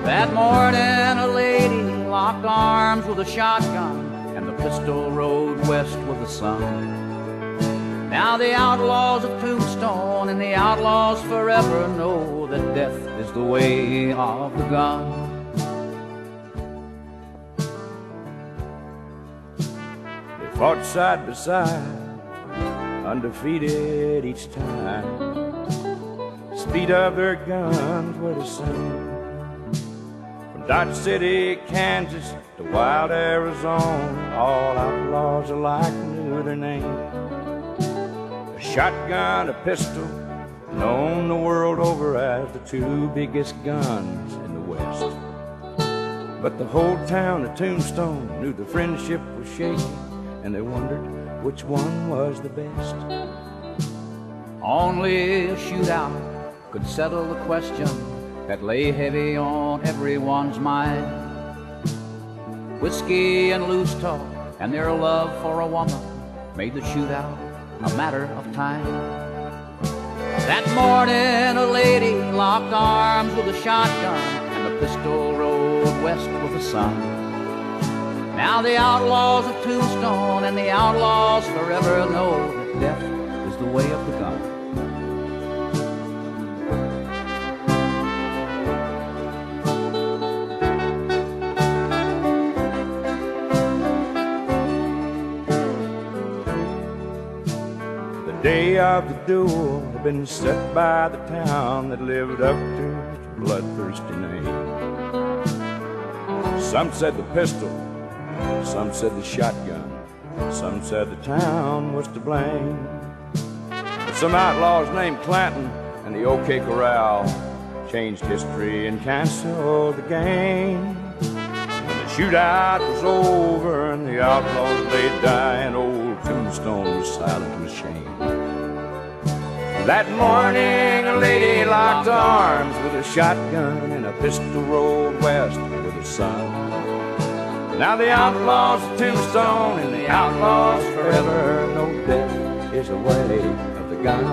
That morning a lady locked arms with a shotgun, and the pistol rode west with the sun. Now the outlaws of Tombstone and the outlaws forever know that death is the way of the gun. They fought side by side, undefeated each time. Speed of their guns were the same. From Dodge City, Kansas to wild Arizona, all outlaws alike knew their name. A shotgun, a pistol, known the world over as the two biggest guns in the West. But the whole town of Tombstone knew the friendship was shaky, and they wondered which one was the best. Only a shootout could settle the question that lay heavy on everyone's mind. Whiskey and loose talk and their love for a woman made the shootout a matter of time. That morning a lady locked arms with a shotgun, and the pistol rode west with the sun. Now the outlaws of Tombstone and the outlaws forever know that death is the way of the gun. The day of the duel had been set by the town that lived up to its bloodthirsty name. Some said the pistol, some said the shotgun, some said the town was to blame. But some outlaws named Clanton and the OK Corral changed history and canceled the game. When the shootout was over and the outlaws lay dying, old Tombstone was silent with shame. That morning a lady locked arms with a shotgun, and a pistol rode west with the sun. Now the outlaws of Tombstone and the outlaws forever know death is the way of the gun.